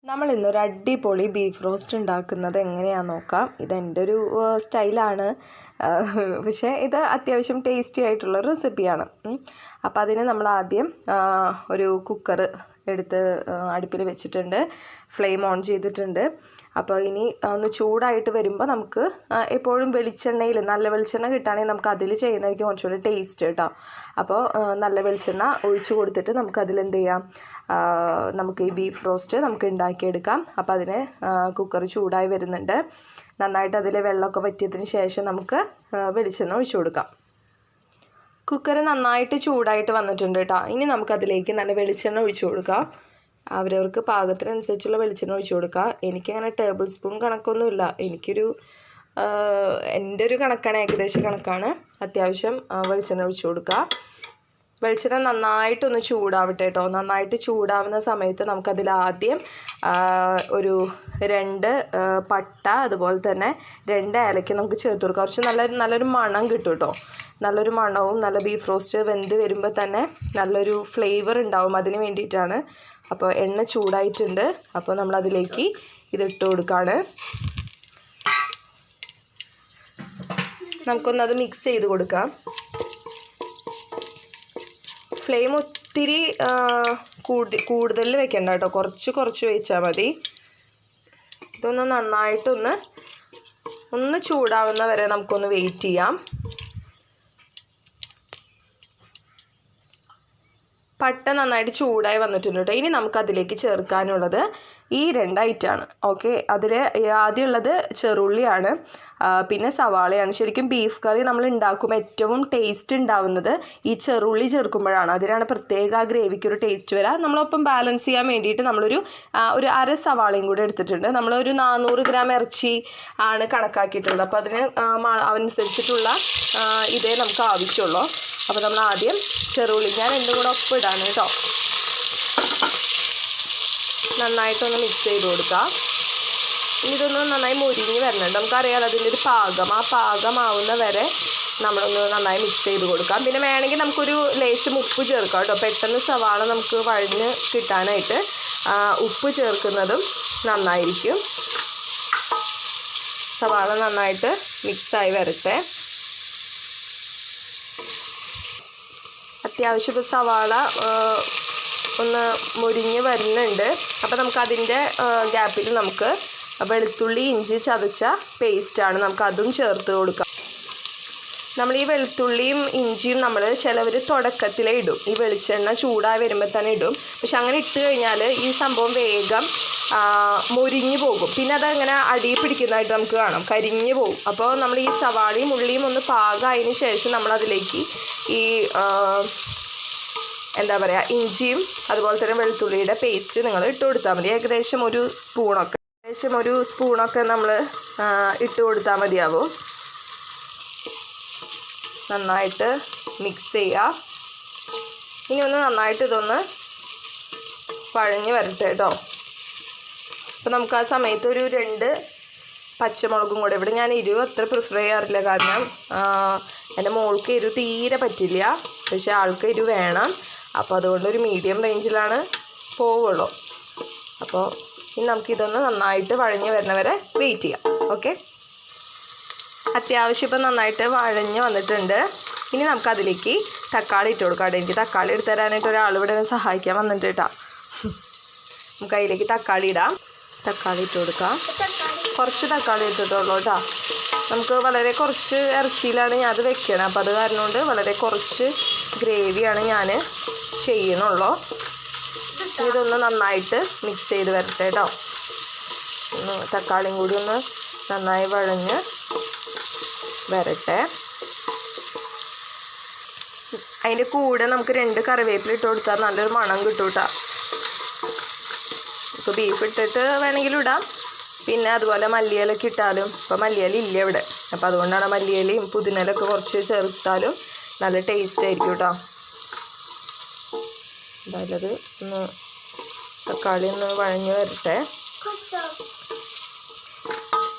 നമ്മൾ ഇന്നൊരു അടിപൊളി ബീഫ് റോസ്റ്റ് ഉണ്ടാക്കുന്നത് എങ്ങനെയാണെന്ന് നോക്കാം. ഇതെൻ്റെ ഒരു സ്റ്റൈലാണ്, പക്ഷേ ഇത് അത്യാവശ്യം ടേസ്റ്റി ആയിട്ടുള്ള റെസിപ്പിയാണ്. അപ്പോൾ അതിന് നമ്മൾ ആദ്യം ഒരു കുക്കർ എടുത്ത് അടുപ്പിൽ വെച്ചിട്ടുണ്ട്, ഫ്ലെയിം ഓൺ ചെയ്തിട്ടുണ്ട്. അപ്പോൾ ഇനി ഒന്ന് ചൂടായിട്ട് വരുമ്പോൾ നമുക്ക് എപ്പോഴും വെളിച്ചെണ്ണയിൽ നല്ല വെളിച്ചെണ്ണ കിട്ടുകയാണെങ്കിൽ നമുക്ക് അതിൽ ചെയ്യുന്നതായിരിക്കും കുറച്ചുകൂടി ടേസ്റ്റ് കേട്ടോ. അപ്പോൾ നല്ല വെളിച്ചെണ്ണ ഒഴിച്ച് കൊടുത്തിട്ട് നമുക്കതിൽ എന്ത് ചെയ്യാം, നമുക്ക് ഈ ബീഫ് റോസ്റ്റ് നമുക്ക് ഉണ്ടാക്കിയെടുക്കാം. അപ്പോൾ അതിന് കുക്കർ ചൂടായി വരുന്നുണ്ട്. നന്നായിട്ട് അതിൽ വെള്ളമൊക്കെ വറ്റിയതിന് ശേഷം നമുക്ക് വെളിച്ചെണ്ണ ഒഴിച്ചു കൊടുക്കാം. കുക്കർ നന്നായിട്ട് ചൂടായിട്ട് വന്നിട്ടുണ്ട് കേട്ടോ. ഇനി നമുക്കതിലേക്ക് നല്ല വെളിച്ചെണ്ണ ഒഴിച്ചു കൊടുക്കാം. അവരവർക്ക് പാകത്തിനനുസരിച്ചുള്ള വെളിച്ചെണ്ണ ഒഴിച്ചു കൊടുക്കുക. എനിക്കങ്ങനെ ടേബിൾ സ്പൂൺ കണക്കൊന്നുമില്ല, എൻ്റെ ഒരു കണക്കാണ്, ഏകദേശം കണക്കാണ്. അത്യാവശ്യം വെളിച്ചെണ്ണ ഒഴിച്ചു കൊടുക്കുക. വെളിച്ചെണ്ണ നന്നായിട്ടൊന്ന് ചൂടാവട്ടെ കേട്ടോ. നന്നായിട്ട് ചൂടാവുന്ന സമയത്ത് നമുക്കതിൽ ആദ്യം ഒരു 2 പട്ട, അതുപോലെ തന്നെ 2 ഏലക്ക നമുക്ക് ചേർത്ത് കൊടുക്കാം. കുറച്ച് നല്ലൊരു മണം കിട്ടും കേട്ടോ. നല്ലൊരു മണവും നല്ല ബീഫ് റോസ്റ്റ് വെന്ത് വരുമ്പോൾ തന്നെ നല്ലൊരു ഫ്ലേവർ ഉണ്ടാവും, അതിന് വേണ്ടിയിട്ടാണ്. അപ്പോൾ എണ്ണ ചൂടായിട്ടുണ്ട്. അപ്പോൾ നമ്മളതിലേക്ക് ഇതിട്ട് കൊടുക്കുകയാണ്. നമുക്കൊന്നത് മിക്സ് ചെയ്ത് കൊടുക്കാം. ഫ്ലെയിം ഒത്തിരി കൂടുതൽ വെക്കണ്ട കേട്ടോ, കുറച്ച് വെച്ചാൽ മതി. ഇതൊന്ന് നന്നായിട്ടൊന്ന് ചൂടാവുന്ന വരെ നമുക്കൊന്ന് വെയിറ്റ് ചെയ്യാം. പട്ട നന്നായിട്ട് ചൂടായി വന്നിട്ടുണ്ട് കേട്ടോ. ഇനി നമുക്കതിലേക്ക് ചേർക്കാനുള്ളത് ഈ 2 ഐറ്റമാണ്. ഓക്കെ, അതിൽ ആദ്യമുള്ളത് ചെറുള്ളിയാണ്, പിന്നെ സവാളയാണ്. ശരിക്കും ബീഫ് കറി നമ്മൾ ഉണ്ടാക്കുമ്പോൾ ഏറ്റവും ടേസ്റ്റ് ഉണ്ടാവുന്നത് ഈ ചെറുള്ളി ചേർക്കുമ്പോഴാണ്. അതിനാണ് പ്രത്യേക ആ ഗ്രേവിക്ക് ഒരു ടേസ്റ്റ് വരിക. നമ്മളൊപ്പം ബാലൻസ് ചെയ്യാൻ വേണ്ടിയിട്ട് നമ്മളൊരു 1/2 സവാളയും കൂടി എടുത്തിട്ടുണ്ട്. നമ്മളൊരു 400 ഗ്രാം ഇറച്ചി ആണ് കണക്കാക്കിയിട്ടുള്ളത്. അപ്പോൾ അതിന് അനുസരിച്ചിട്ടുള്ള ഇതേ നമുക്ക് ആവശ്യമുള്ളൂ. അപ്പോൾ നമ്മൾ ആദ്യം ചെറുള്ളി, ഞാൻ രണ്ടും കൂടെ ഒപ്പം ഇടാണ് കേട്ടോ. നന്നായിട്ടൊന്ന് മിക്സ് ചെയ്ത് കൊടുക്കുക. ഇനി ഇതൊന്ന് നന്നായി മൊരിഞ്ഞ് വരണുണ്ട്. നമുക്കറിയാം അതിൻ്റെ ഒരു പാകമാവുന്ന വരെ നമ്മളൊന്ന് നന്നായി മിക്സ് ചെയ്ത് കൊടുക്കാം. പിന്നെ വേണമെങ്കിൽ നമുക്കൊരു ലേശം ഉപ്പ് ചേർക്കാം കേട്ടോ. പെട്ടെന്ന് സവാള നമുക്ക് വഴഞ്ഞ് കിട്ടാനായിട്ട് ഉപ്പ് ചേർക്കുന്നതും നന്നായിരിക്കും. സവാള നന്നായിട്ട് മിക്സായി വരട്ടെ. അത്യാവശ്യം ഇപ്പോൾ സവാള ഒന്ന് മൊരിഞ്ഞ് വരുന്നുണ്ട്. അപ്പോൾ നമുക്കതിൻ്റെ ഗ്യാപ്പിൽ നമുക്ക് വെളുത്തുള്ളി ഇഞ്ചി ചതച്ച പേസ്റ്റാണ്, നമുക്കതും ചേർത്ത് കൊടുക്കാം. നമ്മൾ ഈ വെളുത്തുള്ളിയും ഇഞ്ചിയും ചിലവർ തുടക്കത്തിലേ ഇടും, ഈ വെളിച്ചെണ്ണ ചൂടായി വരുമ്പോൾ തന്നെ ഇടും. പക്ഷെ അങ്ങനെ ഇട്ട് കഴിഞ്ഞാൽ ഈ സംഭവം വേഗം മൊരിഞ്ഞ് പോകും. പിന്നെ അതങ്ങനെ അടി പിടിക്കുന്നതായിട്ട് നമുക്ക് കാണാം, കരിഞ്ഞ് പോകും. അപ്പോൾ നമ്മൾ ഈ സവാളയും ഉള്ളിയും ഒന്ന് പാകമായതിന് ശേഷം നമ്മളതിലേക്ക് ഈ എന്താ പറയുക, ഇഞ്ചിയും അതുപോലെ തന്നെ വെളുത്തുള്ളിയുടെ പേസ്റ്റ് നിങ്ങൾ ഇട്ട് കൊടുത്താൽ മതി. ഏകദേശം ഒരു സ്പൂണൊക്കെ നമ്മൾ ഇട്ട് കൊടുത്താൽ മതിയാവും. നന്നായിട്ട് മിക്സ് ചെയ്യുക. ഇനി ഒന്ന് നന്നായിട്ട് ഇതൊന്ന് വഴഞ്ഞ് വരട്ടെ കേട്ടോ. അപ്പോൾ നമുക്ക് ആ സമയത്ത് ഒരു 2 പച്ചമുളകും കൂടെ, ഇവിടെ ഞാൻ എരിവ് അത്ര പ്രിഫർ ചെയ്യാറില്ല, കാരണം എൻ്റെ മോൾക്ക് എരിവ് തീരെ പറ്റില്ല, പക്ഷേ ആൾക്ക് എരിവ് വേണം. അപ്പോൾ അതുകൊണ്ട് ഒരു മീഡിയം റേഞ്ചിലാണ് പോവുള്ളൂ. അപ്പോൾ ഇനി നമുക്കിതൊന്ന് നന്നായിട്ട് വഴഞ്ഞ് വരുന്ന വരെ വെയിറ്റ് ചെയ്യാം. ഓക്കെ, അത്യാവശ്യം ഇപ്പം നന്നായിട്ട് വഴഞ്ഞ് വന്നിട്ടുണ്ട്. ഇനി നമുക്കതിലേക്ക് തക്കാളി ഇട്ട് കൊടുക്കാം. എനിക്ക് തക്കാളി എടുത്ത് തരാനായിട്ട് ഒരാൾ ഇവിടെ സഹായിക്കാൻ വന്നിട്ട് കേട്ടോ. നമുക്ക് അതിലേക്ക് തക്കാളി ഇടാം. തക്കാളി ഇട്ട് കൊടുക്കാം. കുറച്ച് തക്കാളി ഇട്ടിട്ടുള്ളൂ കേട്ടോ. നമുക്ക് വളരെ കുറച്ച് ഇറച്ചിയിലാണ് ഞാൻ അത് വെക്കണം. അപ്പോൾ അത് കാരണം കൊണ്ട് വളരെ കുറച്ച് ഗ്രേവിയാണ് ഞാൻ ചെയ്യണുള്ളൂ. ഇതൊന്ന് നന്നായിട്ട് മിക്സ് ചെയ്ത് വരട്ടെ കേട്ടോ. തക്കാളിയും കൂടി ഒന്ന് നന്നായി വഴഞ്ഞ് വരട്ടെ. അതിൻ്റെ കൂടെ നമുക്ക് 2 കറിവേപ്പില ഇട്ട് കൊടുത്താൽ നല്ലൊരു മണം കിട്ടും കേട്ടോ. നമുക്ക് ബീഫ് ഇട്ടിട്ട് വേണമെങ്കിലും ഇടാം, പിന്നെ അതുപോലെ മല്ലിയിലൊക്കെ ഇട്ടാലും. ഇപ്പോൾ മല്ലിയില ഇല്ല ഇവിടെ, അപ്പോൾ അതുകൊണ്ടാണ് മല്ലിയിലയും പുതിനയിലൊക്കെ കുറച്ച് ചേർത്താലും നല്ല ടേസ്റ്റ് ആയിരിക്കും കേട്ടോ. എന്തായാലും ഒന്ന് തക്കാളി ഒന്ന് വഴഞ്ഞ് വരട്ടെ.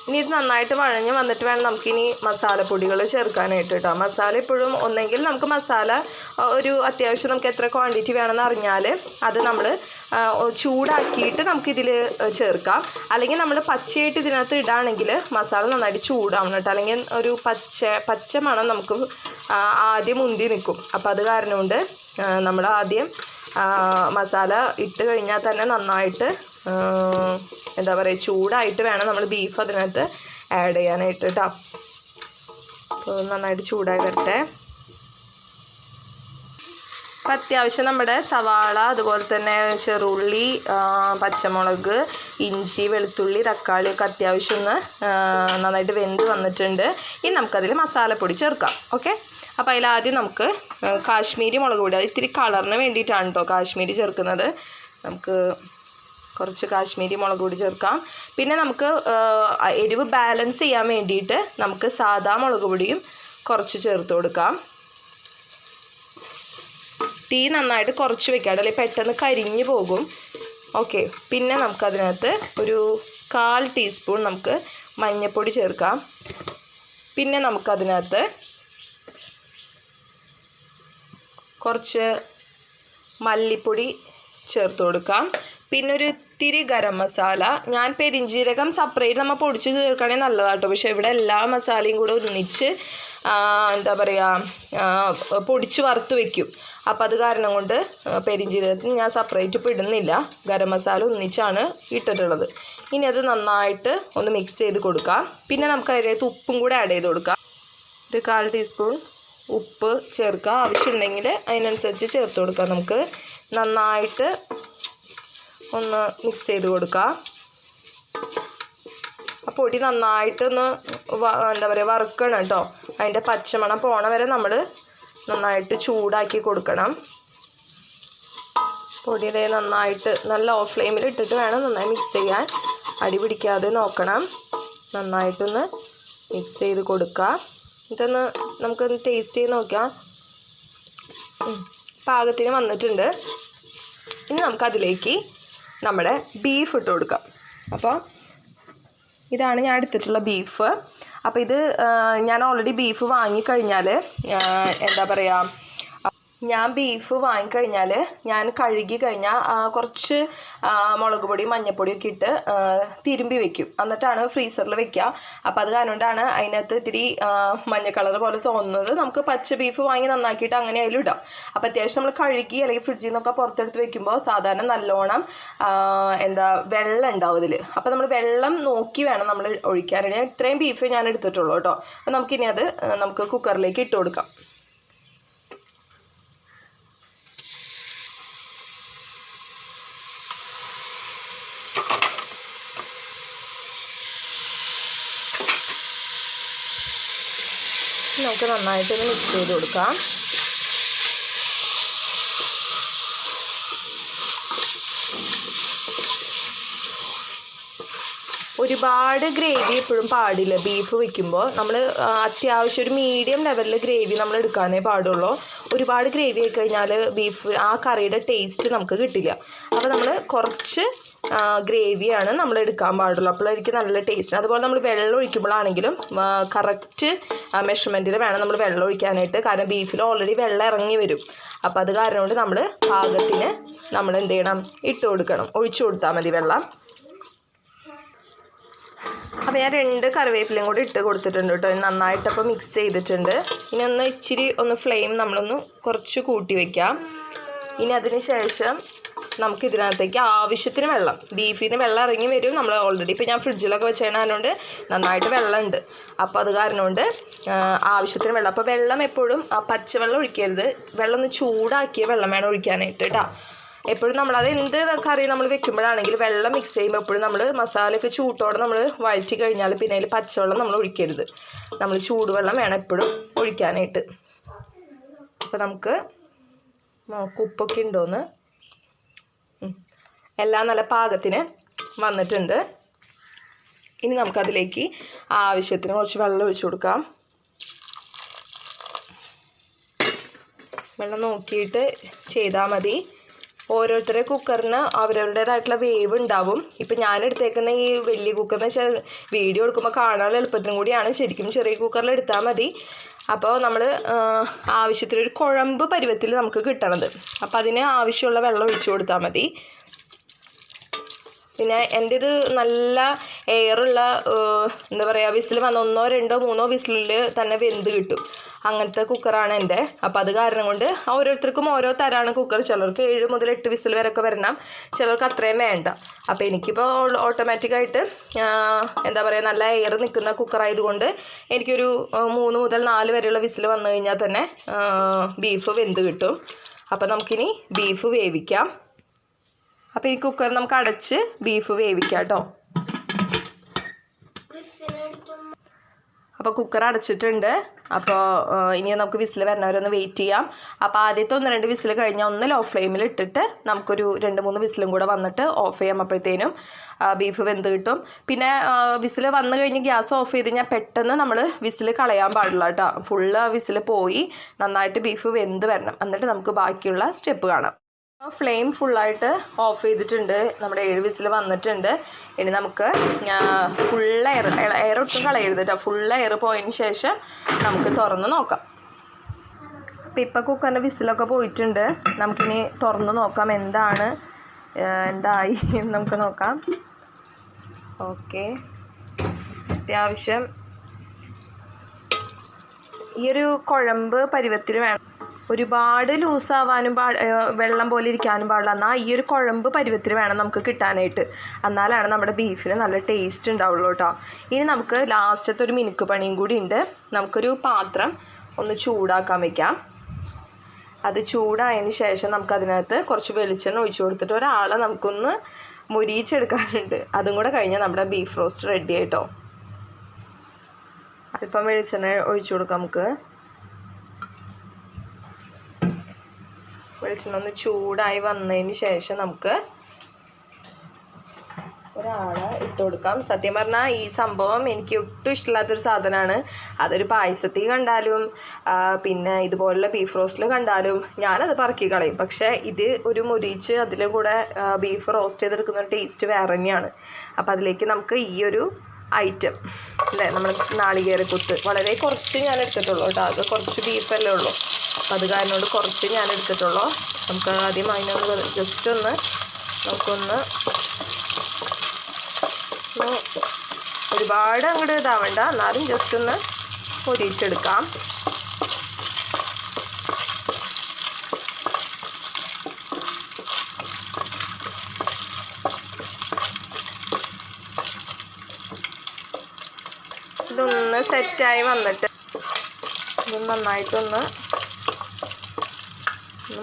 ഇനി ഇത് നന്നായിട്ട് വഴഞ്ഞ് വന്നിട്ട് വേണം നമുക്കിനി മസാലപ്പൊടികൾ ചേർക്കാനായിട്ട് കേട്ടോ. മസാല എപ്പോഴും ഒന്നെങ്കിൽ നമുക്ക് മസാല ഒരു അത്യാവശ്യം നമുക്ക് എത്ര ക്വാണ്ടിറ്റി വേണമെന്ന് അറിഞ്ഞാൽ അത് നമ്മൾ ചൂടാക്കിയിട്ട് നമുക്കിതിൽ ചേർക്കാം. അല്ലെങ്കിൽ നമ്മൾ പച്ചയായിട്ട് ഇതിനകത്ത് ഇടുകയാണെങ്കിൽ മസാല നന്നായിട്ട് ചൂടാവണം കേട്ടോ, അല്ലെങ്കിൽ ഒരു പച്ച മണം നമുക്ക് ആദ്യം മുന്തി നിൽക്കും. അപ്പോൾ അത് കാരണം കൊണ്ട് നമ്മൾ ആദ്യം മസാല ഇട്ട് കഴിഞ്ഞാൽ തന്നെ നന്നായിട്ട് എന്താ പറയുക ചൂടായിട്ട് വേണം നമ്മൾ ബീഫ് അതിനകത്ത് ആഡ് ചെയ്യാനായിട്ട് കേട്ടോ. അപ്പോൾ നന്നായിട്ട് ചൂടായി വരട്ടെ. അപ്പം അത്യാവശ്യം നമ്മുടെ സവാള, അതുപോലെ തന്നെ ചെറുള്ളി, പച്ചമുളക്, ഇഞ്ചി, വെളുത്തുള്ളി, തക്കാളിയൊക്കെ അത്യാവശ്യം ഒന്ന് നന്നായിട്ട് വെന്ത് വന്നിട്ടുണ്ട്. ഇനി നമുക്കതിൽ മസാലപ്പൊടി ചേർക്കാം. ഓക്കെ, അപ്പോൾ അതിലാദ്യം നമുക്ക് കാശ്മീരി മുളക് പൊടി, അത് ഇത്തിരി കളറിന് വേണ്ടിയിട്ടാണ് കേട്ടോ കാശ്മീരി ചേർക്കുന്നത്. നമുക്ക് കുറച്ച് കാശ്മീരി മുളക് പൊടി ചേർക്കാം. പിന്നെ നമുക്ക് എരിവ് ബാലൻസ് ചെയ്യാൻ വേണ്ടിയിട്ട് നമുക്ക് സാദാ മുളക് പൊടിയും കുറച്ച് ചേർത്ത് കൊടുക്കാം. തീ നന്നായിട്ട് കുറച്ച് വെക്കാം, അല്ലെങ്കിൽ പെട്ടെന്ന് കരിഞ്ഞു പോകും. ഓക്കെ, പിന്നെ നമുക്കതിനകത്ത് ഒരു 1/4 ടീസ്പൂൺ നമുക്ക് മഞ്ഞൾപ്പൊടി ചേർക്കാം. പിന്നെ നമുക്കതിനകത്ത് കുറച്ച് മല്ലിപ്പൊടി ചേർത്ത് കൊടുക്കാം. പിന്നെ ഒരു ഇത്തിരി ഗരം മസാല. ഞാൻ പെരിഞ്ജീരകം സെപ്പറേറ്റ് നമ്മൾ പൊടിച്ച് ചേർക്കുകയാണെങ്കിൽ നല്ലതാട്ടോ, പക്ഷേ ഇവിടെ എല്ലാ മസാലയും കൂടെ ഒന്നിച്ച് എന്താ പറയുക പൊടിച്ച് വറുത്ത് വയ്ക്കും. അപ്പോൾ അത് കാരണം കൊണ്ട് പെരിഞ്ജീരകത്തിന് ഞാൻ സെപ്പറേറ്റ് ഇപ്പോൾ ഇടുന്നില്ല, ഗരം മസാല ഒന്നിച്ചാണ് ഇട്ടിട്ടുള്ളത്. ഇനി അത് നന്നായിട്ട് ഒന്ന് മിക്സ് ചെയ്ത് കൊടുക്കാം. പിന്നെ നമുക്ക് അതിനകത്ത് ഉപ്പും കൂടെ ആഡ് ചെയ്ത് കൊടുക്കാം. ഒരു 1/4 ടീസ്പൂൺ ഉപ്പ് ചേർക്കുക, ആവശ്യമുണ്ടെങ്കിൽ അതിനനുസരിച്ച് ചേർത്ത് കൊടുക്കാം. നമുക്ക് നന്നായിട്ട് ഒന്ന് മിക്സ് ചെയ്ത് കൊടുക്കാം. ആ പൊടി നന്നായിട്ടൊന്ന് എന്താ പറയുക വറുക്കണം കേട്ടോ. അതിൻ്റെ പച്ചമണം പോണ വരെ നമ്മൾ നന്നായിട്ട് ചൂടാക്കി കൊടുക്കണം. പൊടിയുടെ നന്നായിട്ട് നല്ല ലോ ഫ്ലെയിമിൽ ഇട്ടിട്ട് വേണം നന്നായി മിക്സ് ചെയ്യാൻ, അടി പിടിക്കാതെ നോക്കണം. നന്നായിട്ടൊന്ന് മിക്സ് ചെയ്ത് കൊടുക്കുക. ഇതൊന്ന് നമുക്കൊന്ന് ടേസ്റ്റ് ചെയ്ത് നോക്കാം. പാകത്തിന് വന്നിട്ടുണ്ട്. ഇനി നമുക്കതിലേക്ക് നമ്മുടെ ബീഫ് ഇട്ട് കൊടുക്കാം. അപ്പോൾ ഇതാണ് ഞാൻ എടുത്തിട്ടുള്ള ബീഫ്. അപ്പോൾ ഇത് ഞാൻ ഓൾറെഡി ബീഫ് വാങ്ങിക്കഴിഞ്ഞാൽ എന്താ പറയുക, ഞാൻ ബീഫ് വാങ്ങിക്കഴിഞ്ഞാൽ ഞാൻ കഴുകി കഴിഞ്ഞാൽ കുറച്ച് മുളക് പൊടി, മഞ്ഞൾപ്പൊടിയൊക്കെ ഇട്ട് തിരുമ്പി വെക്കും, എന്നിട്ടാണ് ഫ്രീസറിൽ വെക്കുക. അപ്പോൾ അത് കാരണം കൊണ്ടാണ് അതിനകത്ത് ഇത്തിരി മഞ്ഞ കളർ പോലെ തോന്നുന്നത്. നമുക്ക് പച്ച ബീഫ് വാങ്ങി നന്നാക്കിയിട്ട് അങ്ങനെ അതിൽ ഇടാം. അപ്പോൾ അത്യാവശ്യം നമ്മൾ കഴുകി അല്ലെങ്കിൽ ഫ്രിഡ്ജിൽ നിന്നൊക്കെ പുറത്തെടുത്ത് വെക്കുമ്പോൾ സാധാരണ നല്ലോണം വെള്ളം ഉണ്ടാവും ഇതിൽ. അപ്പോൾ നമ്മൾ വെള്ളം നോക്കി വേണം നമ്മൾ ഒഴിക്കാനായിട്ട്. ഇത്രയും ബീഫ് ഞാൻ എടുത്തിട്ടുള്ളൂ കേട്ടോ. അപ്പോൾ നമുക്കിനി അത് നമുക്ക് കുക്കറിലേക്ക് ഇട്ട് കൊടുക്കാം. നമുക്ക് നന്നായിട്ടൊന്ന് മിക്സ് ചെയ്ത് കൊടുക്കാം. ഒരുപാട് ഗ്രേവി എപ്പോഴും പാടില്ല ബീഫ് വയ്ക്കുമ്പോൾ. നമ്മൾ അത്യാവശ്യം ഒരു മീഡിയം ലെവലിൽ ഗ്രേവി നമ്മൾ എടുക്കാനേ പാടുള്ളൂ. ഒരുപാട് ഗ്രേവി ആയി കഴിഞ്ഞാൽ ബീഫ് ആ കറിയുടെ ടേസ്റ്റ് നമുക്ക് കിട്ടില്ല. അപ്പോൾ നമ്മൾ കുറച്ച് ഗ്രേവിയാണ് നമ്മൾ എടുക്കാൻ പാടുള്ളൂ, അപ്പോഴായിരിക്കും നല്ല ടേസ്റ്റ്. അതുപോലെ നമ്മൾ വെള്ളം ഒഴിക്കുമ്പോഴാണെങ്കിലും കറക്റ്റ് മെഷർമെൻറ്റിൽ വേണം നമ്മൾ വെള്ളം ഒഴിക്കാനായിട്ട്. കാരണം ബീഫിൽ ഓൾറെഡി വെള്ളം ഇറങ്ങി വരും. അപ്പോൾ അത് കാരണം കൊണ്ട് നമ്മൾ പാകത്തിന് നമ്മൾ എന്ത് ചെയ്യണം, ഇട്ട് കൊടുക്കണം, ഒഴിച്ചു കൊടുത്താൽ മതി വെള്ളം. അപ്പോൾ ഞാൻ 2 കറിവേപ്പിലയും കൂടി ഇട്ട് കൊടുത്തിട്ടുണ്ട് കേട്ടോ. നന്നായിട്ടപ്പോൾ മിക്സ് ചെയ്തിട്ടുണ്ട്. ഇനി ഇച്ചിരി ഫ്ലെയിം നമ്മളൊന്ന് കുറച്ച് കൂട്ടി വയ്ക്കാം. ഇനി അതിന് ശേഷം നമുക്ക് ഇതിനകത്തേക്ക് ആവശ്യത്തിന് വെള്ളം, ബീഫിൽ നിന്ന് വെള്ളം ഇറങ്ങി വരും. നമ്മൾ ഓൾറെഡി ഇപ്പോൾ ഞാൻ ഫ്രിഡ്ജിലൊക്കെ വെച്ചതിനോണ്ട് നന്നായിട്ട് വെള്ളമുണ്ട്. അപ്പോൾ അത് കാരണം കൊണ്ട് ആവശ്യത്തിന് വെള്ളം. അപ്പോൾ വെള്ളം എപ്പോഴും പച്ചവെള്ളം ഒഴിക്കരുത്, വെള്ളം ഒന്ന് ചൂടാക്കിയ വെള്ളം വേണം ഒഴിക്കാനായിട്ട് കേട്ടോ. എപ്പോഴും നമ്മളത് എന്ത് കറി നമ്മൾ വെക്കുമ്പോഴാണെങ്കിൽ വെള്ളം മിക്സ് ചെയ്യുമ്പോൾ എപ്പോഴും നമ്മൾ മസാലയൊക്കെ ചൂട്ടോടെ നമ്മൾ വഴറ്റി കഴിഞ്ഞാൽ പിന്നെ അതിൽ പച്ചവെള്ളം നമ്മൾ ഒഴിക്കരുത്. നമ്മൾ ചൂടുവെള്ളം വേണം എപ്പോഴും ഒഴിക്കാനായിട്ട്. അപ്പോൾ നമുക്ക് ഉപ്പൊക്കെ ഉണ്ടോയെന്ന്, എല്ലാം നല്ല പാകത്തിന് വന്നിട്ടുണ്ട്. ഇനി നമുക്കതിലേക്ക് ആവശ്യത്തിന് കുറച്ച് വെള്ളം ഒഴിച്ചു കൊടുക്കാം. വെള്ളം നോക്കിയിട്ട് ചെയ്താൽ മതി. ഓരോരുത്തരുടെ കുക്കറിന് അവരവരുടേതായിട്ടുള്ള വേവ് ഉണ്ടാവും. ഇപ്പം ഞാനെടുത്തേക്കുന്ന ഈ വലിയ കുക്കറിന് വെച്ചാൽ വീഡിയോ എടുക്കുമ്പോൾ കാണാനുള്ള എളുപ്പത്തിനും കൂടിയാണ്. ശരിക്കും ചെറിയ കുക്കറിൽ എടുത്താൽ മതി. അപ്പോൾ നമ്മൾ ആവശ്യത്തിനൊരു കുഴമ്പ് പരുവത്തിൽ നമുക്ക് കിട്ടണത്. അപ്പോൾ അതിന് ആവശ്യമുള്ള വെള്ളം ഒഴിച്ചു കൊടുത്താൽ മതി. പിന്നെ എൻ്റെ ഇത് നല്ല എയറുള്ള എന്താ പറയുക വിസിൽ വന്ന 1, 2, 3 വിസിലിൽ തന്നെ വെന്ത് കിട്ടും. അങ്ങനത്തെ കുക്കറാണ് എൻ്റെ. അപ്പോൾ അത് കാരണം കൊണ്ട് ഓരോരുത്തർക്കും ഓരോ തരമാണ് കുക്കർ. ചിലർക്ക് 7 മുതൽ 8 വിസിൽ വരെയൊക്കെ വരണം, ചിലർക്ക് അത്രയും വേണ്ട. അപ്പോൾ എനിക്കിപ്പോൾ ഓട്ടോമാറ്റിക്കായിട്ട് എന്താ പറയുക നല്ല എയർ നിൽക്കുന്ന കുക്കറായതുകൊണ്ട് എനിക്കൊരു 3 മുതൽ 4 വരെയുള്ള വിസിൽ വന്നു കഴിഞ്ഞാൽ തന്നെ ബീഫ് വെന്ത് കിട്ടും. അപ്പോൾ നമുക്കിനി ബീഫ് വേവിക്കാം. അപ്പോൾ ഈ കുക്കർ നമുക്ക് അടച്ച് ബീഫ് വേവിക്കാം കേട്ടോ. അപ്പോൾ കുക്കർ അടച്ചിട്ടുണ്ട്. അപ്പോൾ ഇനി നമുക്ക് വിസിൽ വരുന്നവരൊന്ന് വെയിറ്റ് ചെയ്യാം. അപ്പോൾ ആദ്യത്തെ 1-2 വിസിൽ കഴിഞ്ഞാൽ ഒന്ന് ലോ ഫ്ലെയിമിൽ ഇട്ടിട്ട് നമുക്കൊരു 2-3 വിസിലും കൂടെ വന്നിട്ട് ഓഫ് ചെയ്യാം. അപ്പോഴത്തേനും ബീഫ് വെന്ത് കിട്ടും. പിന്നെ വിസിൽ വന്നു കഴിഞ്ഞ് ഗ്യാസ് ഓഫ് ചെയ്ത് കഴിഞ്ഞാൽ പെട്ടെന്ന് നമ്മൾ വിസിൽ കളയാൻ പാടില്ല കേട്ടോ. ഫുള്ള് വിസിൽ പോയി നന്നായിട്ട് ബീഫ് വെന്ത് വരണം. എന്നിട്ട് നമുക്ക് ബാക്കിയുള്ള സ്റ്റെപ്പ് കാണാം. ഫ്ലെയിം ഫുള്ളായിട്ട് ഓഫ് ചെയ്തിട്ടുണ്ട്. നമ്മുടെ 7 വിസിൽ വന്നിട്ടുണ്ട്. ഇനി നമുക്ക് ഫുൾ എയർ ഒട്ടും കളയരുത് കേട്ടോ. ഫുൾ എയർ പോയതിന് ശേഷം നമുക്ക് തുറന്ന് നോക്കാം. അപ്പം ഇപ്പം കുക്കറിൻ്റെ വിസിലൊക്കെ പോയിട്ടുണ്ട്. നമുക്കിനി തുറന്ന് നോക്കാം എന്തായി നമുക്ക് നോക്കാം. ഓക്കെ, അത്യാവശ്യം ഈ ഒരു കുഴമ്പ് പരുവത്തിൽ വേണം. ഒരുപാട് ലൂസാവാനും വെള്ളം പോലെ ഇരിക്കാനും പാടില്ല. എന്നാൽ ഈ ഒരു കുഴമ്പ് പരുവത്തിൽ വേണം നമുക്ക് കിട്ടാനായിട്ട്. എന്നാലാണ് നമ്മുടെ ബീഫിന് നല്ല ടേസ്റ്റ് ഉണ്ടാവുള്ളൂ കേട്ടോ. ഇനി നമുക്ക് ലാസ്റ്റത്തെ ഒരു മിനുക്ക് പണിയും കൂടി ഉണ്ട്. നമുക്കൊരു പാത്രം ഒന്ന് ചൂടാക്കാൻ വെക്കാം. അത് ചൂടായതിന് ശേഷം നമുക്കതിനകത്ത് കുറച്ച് വെളിച്ചെണ്ണ ഒഴിച്ചു കൊടുത്തിട്ട് ഒരാളെ നമുക്കൊന്ന് മുരിയിച്ചെടുക്കാനുണ്ട്. അതും കൂടെ കഴിഞ്ഞാൽ നമ്മുടെ ബീഫ് റോസ്റ്റ് റെഡി ആയിട്ടോ. അല്പം വെളിച്ചെണ്ണ ഒഴിച്ചു കൊടുക്കാം നമുക്ക്. വെളിച്ചെണ്ണ ഒന്ന് ചൂടായി വന്നതിന് ശേഷം നമുക്ക് ഒരാളെ ഇട്ട് കൊടുക്കാം. സത്യം പറഞ്ഞാൽ ഈ സംഭവം എനിക്ക് ഒട്ടും ഇഷ്ടമില്ലാത്തൊരു സാധനമാണ്. അതൊരു പായസത്തിൽ കണ്ടാലും പിന്നെ ഇതുപോലുള്ള ബീഫ് റോസ്റ്റിൽ കണ്ടാലും ഞാനത് പറക്കി കളയും. പക്ഷേ ഇത് ഒരു മുരിച്ച് അതിലും കൂടെ ബീഫ് റോസ്റ്റ് ചെയ്തെടുക്കുന്ന ഒരു ടേസ്റ്റ് വേറെ തന്നെയാണ്. അപ്പോൾ അതിലേക്ക് നമുക്ക് ഈ ഒരു ഐറ്റം അല്ലേ, നമ്മൾ നാളികേരക്കുത്ത് വളരെ കുറച്ച് ഞാൻ എടുത്തിട്ടുള്ളൂ കേട്ടോ. അത് കുറച്ച് ബീഫല്ലേ ഉള്ളൂ. അപ്പോൾ അത് കാരണം കൊണ്ട് കുറച്ച് ഞാൻ എടുത്തിട്ടുള്ളൂ. നമുക്ക് ആദ്യം അതിനൊന്ന് ജസ്റ്റ് ഒന്ന് നമുക്കൊന്ന് ഒരുപാട് അങ്ങോട്ട് ഇതാവണ്ട, എന്നാലും ജസ്റ്റ് ഒന്ന് പൊരിച്ചെടുക്കാം. ഇതൊന്ന് സെറ്റായി വന്നിട്ട് ഇത് നന്നായിട്ടൊന്ന്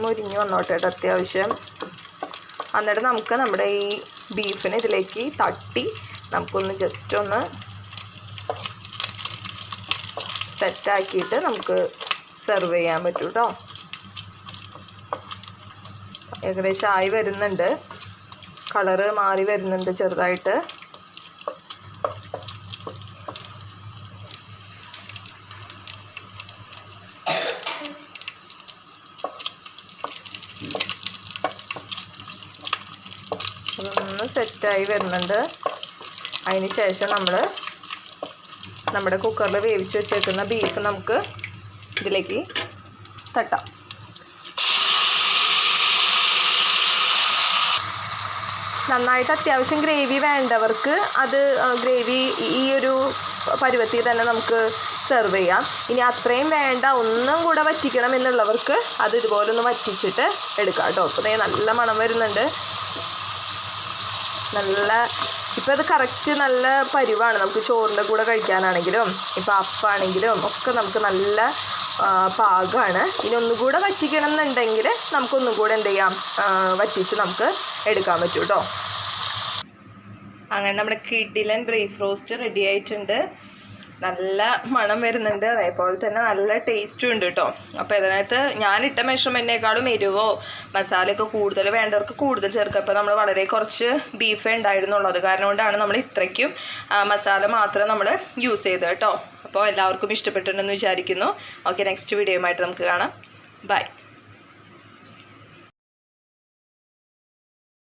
മുരിഞ്ഞ് വന്നോട്ടെ കേട്ടോ അത്യാവശ്യം. എന്നിട്ട് നമുക്ക് നമ്മുടെ ഈ ബീഫിനെ ഇതിലേക്ക് തട്ടി നമുക്കൊന്ന് ജസ്റ്റ് ഒന്ന് സെറ്റാക്കിയിട്ട് നമുക്ക് സെർവ് ചെയ്യാൻ പറ്റും കേട്ടോ. ഏകദേശം ആയി വരുന്നുണ്ട്, കളറ് മാറി വരുന്നുണ്ട് ചെറുതായിട്ട്. അതൊന്ന് സെറ്റായി വരുന്നുണ്ട്. അതിന് ശേഷം നമ്മൾ നമ്മുടെ കുക്കറിൽ വേവിച്ച് വെച്ചേക്കുന്ന ബീഫ് നമുക്ക് ഇതിലേക്ക് തട്ടാം. നന്നായിട്ട് അത്യാവശ്യം ഗ്രേവി വേണ്ടവർക്ക് അത് ഗ്രേവി ഈ ഒരു പരുവത്തിൽ തന്നെ നമുക്ക് സെർവ് ചെയ്യാം. ഇനി അത്രയും വേണ്ട, ഒന്നും കൂടെ വറ്റിക്കണം എന്നുള്ളവർക്ക് അത് ഇതുപോലെ ഒന്ന് വറ്റിച്ചിട്ട് എടുക്കാം കേട്ടോ. അപ്പോൾ നല്ല മണം വരുന്നുണ്ട്. ഇപ്പോൾ അത് കറക്റ്റ് നല്ല പരുവാണ്. നമുക്ക് ചോറിൻ്റെ കൂടെ കഴിക്കാനാണെങ്കിലും ഇപ്പോൾ അപ്പാണെങ്കിലും ഒക്കെ നമുക്ക് നല്ല പാകമാണ്. ഇനി ഒന്നുകൂടെ വറ്റിക്കണം എന്നുണ്ടെങ്കിൽ നമുക്കൊന്നും കൂടെ എന്ത് ചെയ്യാം, വറ്റിച്ച് നമുക്ക് എടുക്കാൻ പറ്റും കേട്ടോ. അങ്ങനെ നമ്മുടെ കിഡിലൻ ബീഫ് റോസ്റ്റ് റെഡി ആയിട്ടുണ്ട്. നല്ല മണം വരുന്നുണ്ട്, അതേപോലെ തന്നെ നല്ല ടേസ്റ്റും ഉണ്ട് കേട്ടോ. അപ്പോൾ ഇതിനകത്ത് ഞാനിട്ട മെഷർമെൻറ്റിനേക്കാളും എരിവോ മസാലയൊക്കെ കൂടുതൽ വേണ്ടവർക്ക് കൂടുതൽ ചേർക്കുക. ഇപ്പോൾ നമ്മൾ വളരെ കുറച്ച് ബീഫേ ഉണ്ടായിരുന്നുള്ളൂ, അത് കാരണം കൊണ്ടാണ് നമ്മൾ ഇത്രയ്ക്കും മസാല മാത്രം നമ്മൾ യൂസ് ചെയ്തത് കേട്ടോ. അപ്പോൾ എല്ലാവർക്കും ഇഷ്ടപ്പെട്ടിട്ടുണ്ടെന്ന് വിചാരിക്കുന്നു. ഓക്കെ, നെക്സ്റ്റ് വീഡിയോയുമായിട്ട് നമുക്ക് കാണാം. ബൈ.